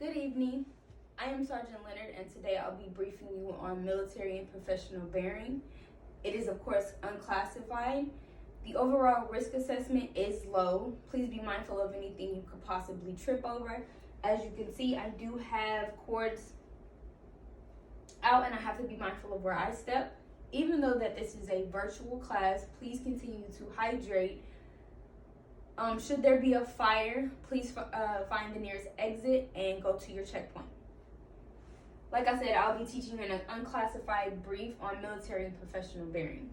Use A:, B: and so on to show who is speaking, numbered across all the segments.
A: Good evening. I am Sergeant Leonard, and today I'll be briefing you on military and professional bearing. It is, of course, unclassified. The overall risk assessment is low. Please be mindful of anything you could possibly trip over. As you can see, I do have cords out, and I have to be mindful of where I step. Even though that this is a virtual class, please continue to hydrate. Should there be a fire, please find the nearest exit and go to your checkpoint. Like I said, I'll be teaching you an unclassified brief on military and professional bearing.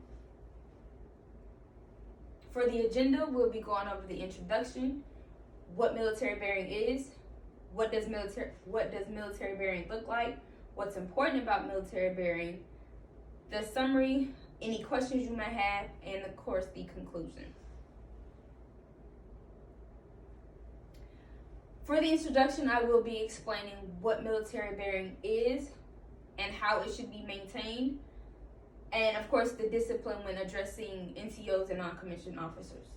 A: For the agenda, we'll be going over the introduction, what military bearing is, what does military bearing look like, what's important about military bearing, the summary, any questions you may have, and of course the conclusion. For the introduction, I will be explaining what military bearing is and how it should be maintained, and of course the discipline when addressing NCOs and non-commissioned officers.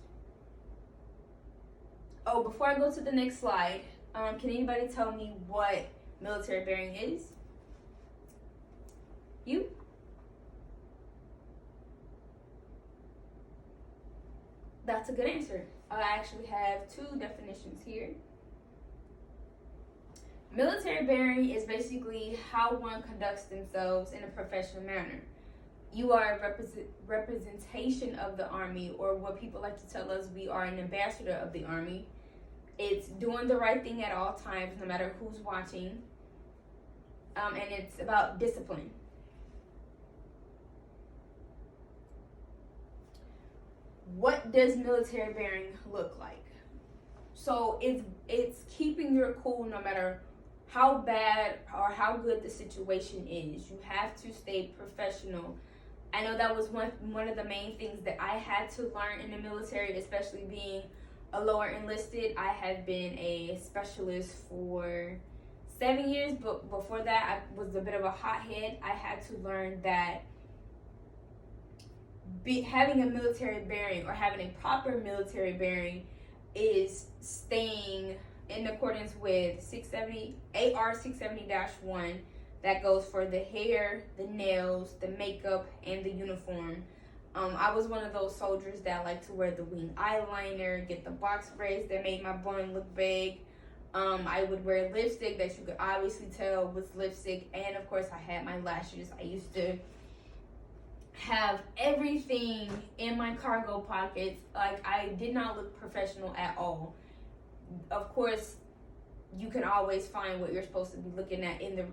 A: Oh, before I go to the next slide, can anybody tell me what military bearing is? You? That's a good answer. I actually have two definitions here. Military bearing is basically how one conducts themselves in a professional manner. You are a representation of the Army, or what people like to tell us, we are an ambassador of the Army. It's doing the right thing at all times, no matter who's watching, and it's about discipline. What does military bearing look like? So it's keeping your cool no matter how bad or how good the situation is. You have to stay professional. I know that was one of the main things that I had to learn in the military, especially being a lower enlisted. I have been a specialist for 7 years, but before that I was a bit of a hothead. I had to learn that having a military bearing or having a proper military bearing is staying in accordance with AR 670-1 that goes for the hair, the nails, the makeup, and the uniform. I was one of those soldiers that like to wear the wing eyeliner, get the box braids that made my bun look big. I would wear lipstick that you could obviously tell was lipstick, and of course I had my lashes. I used to have everything in my cargo pockets. Like, I did not look professional at all. Of course, you can always find what you're supposed to be looking at in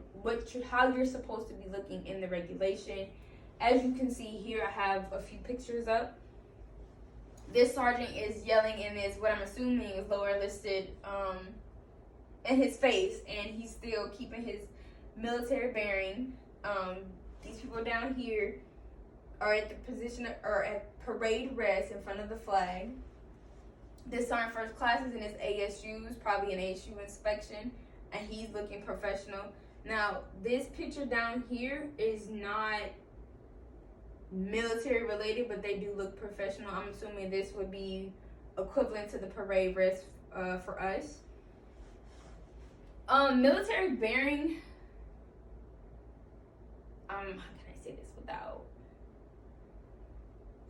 A: how you're supposed to be looking in the regulation. As you can see here, I have a few pictures up. This sergeant is yelling in this, what I'm assuming is lower enlisted, in his face, and he's still keeping his military bearing. These people down here are at the position or at parade rest in front of the flag. This sergeant first class is in his ASUs, probably an ASU inspection, and he's looking professional. Now, this picture down here is not military related, but they do look professional. I'm assuming this would be equivalent to the parade rest for us. Military bearing, how can I say this without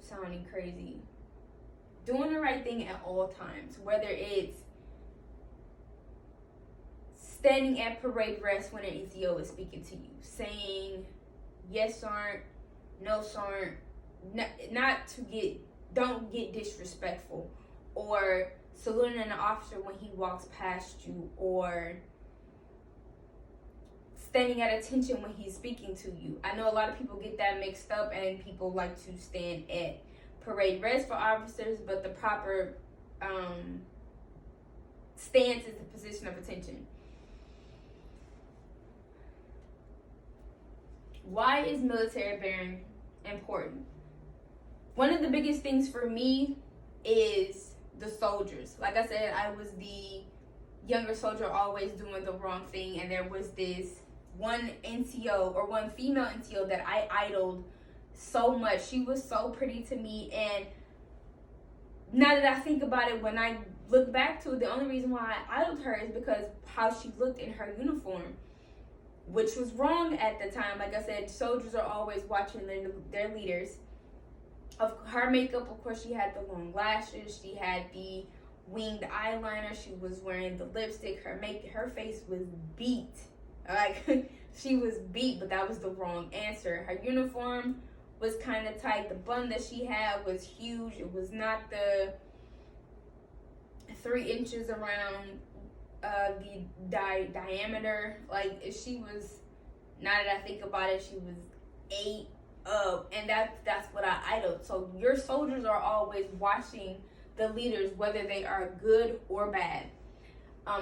A: sounding crazy? Doing the right thing at all times, whether it's standing at parade rest when an NCO is speaking to you, saying yes sergeant, no sergeant, don't get disrespectful, or saluting an officer when he walks past you, or standing at attention when he's speaking to you. I know a lot of people get that mixed up, and people like to stand at parade rest for officers, but the proper stance is the position of attention. Why is military bearing important? One of the biggest things for me is the soldiers. Like I said, I was the younger soldier always doing the wrong thing, and there was this one NCO or one female NCO that I idoled so much. She was so pretty to me, and now that I think about it, when I look back to it, the only reason why I idoled her is because how she looked in her uniform, which was wrong at the time. Like I said, soldiers are always watching their leaders. Of her makeup, of course, she had the long lashes, she had the winged eyeliner, she was wearing the lipstick, her face was beat. Like, she was beat, but that was the wrong answer. Her uniform was kind of tight. The bun that she had was huge. It was not the 3 inches around the diameter. Like, she was, now that I think about it, she was 8 up, and that's what I idol. So your soldiers are always watching the leaders, whether they are good or bad.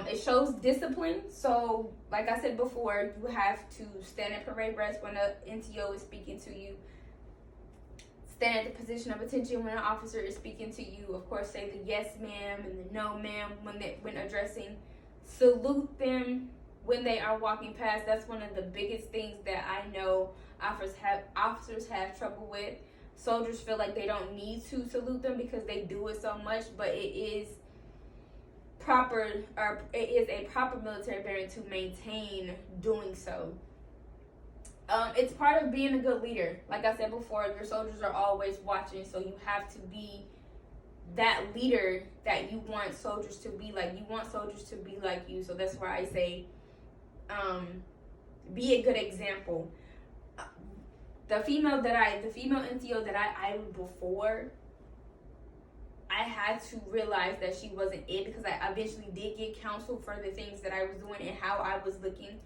A: It shows discipline. So, like I said before, you have to stand at parade rest when an NTO is speaking to you. Stand at the position of attention when an officer is speaking to you. Of course, say the yes ma'am and the no ma'am when addressing. Salute them when they are walking past. That's one of the biggest things that I know officers have trouble with. Soldiers feel like they don't need to salute them because they do it so much, but it is a proper military bearing to maintain doing so. It's part of being a good leader. Like I said before, your soldiers are always watching, so you have to be that leader that you want soldiers to be like. You want soldiers to be like you. So that's why I say, be a good example. The female NTO that I idoled before, I had to realize that she wasn't it, because I eventually did get counsel for the things that I was doing and how I was looking.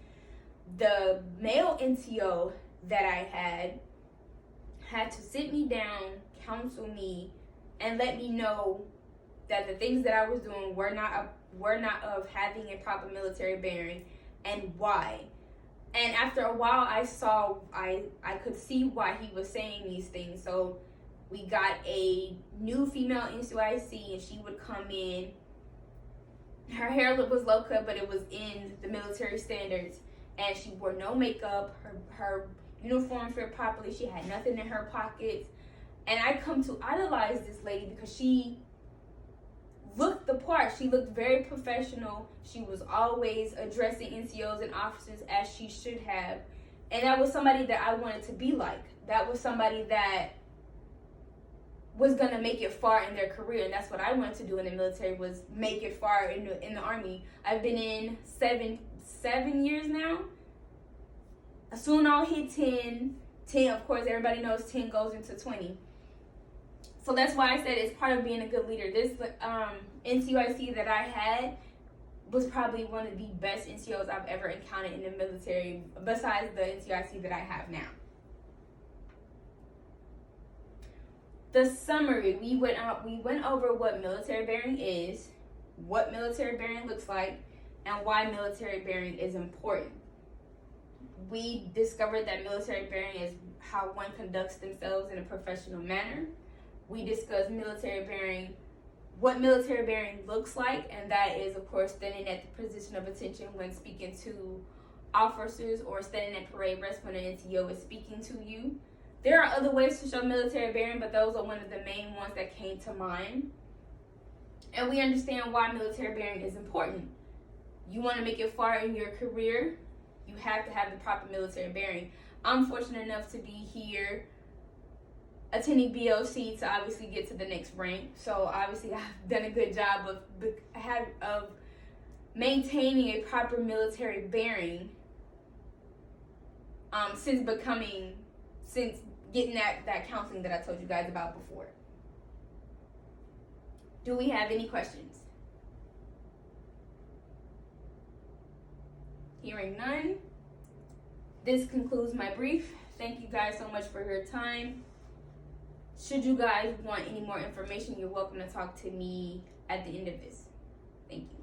A: The male NTO that I had to sit me down, counsel me, and let me know that the things that I was doing were not of having a proper military bearing, and why. And after a while, I could see why he was saying these things. So we got a new female NCOIC, and she would come in. Her hair was low cut, but it was in the military standards. And she wore no makeup. Her uniform fit properly. She had nothing in her pockets. And I come to idolize this lady because she looked the part. She looked very professional. She was always addressing NCOs and officers as she should have. And that was somebody that I wanted to be like. That was somebody that was going to make it far in their career. And that's what I wanted to do in the military, was make it far in the Army. I've been in seven years now. Soon I'll hit 10. 10, of course, everybody knows 10 goes into 20. So that's why I said it's part of being a good leader. This NCOIC that I had was probably one of the best NCOs I've ever encountered in the military, besides the NCOIC that I have now. The summary, we went over what military bearing is, what military bearing looks like, and why military bearing is important. We discovered that military bearing is how one conducts themselves in a professional manner. We discussed military bearing, what military bearing looks like, and that is, of course, standing at the position of attention when speaking to officers, or standing at parade rest when an NTO is speaking to you. There are other ways to show military bearing, but those are one of the main ones that came to mind. And we understand why military bearing is important. You want to make it far in your career, you have to have the proper military bearing. I'm fortunate enough to be here attending BOC to obviously get to the next rank. So obviously I've done a good job of maintaining a proper military bearing since getting that counseling that I told you guys about before. Do we have any questions? Hearing none, this concludes my brief. Thank you guys so much for your time. Should you guys want any more information, you're welcome to talk to me at the end of this. Thank you.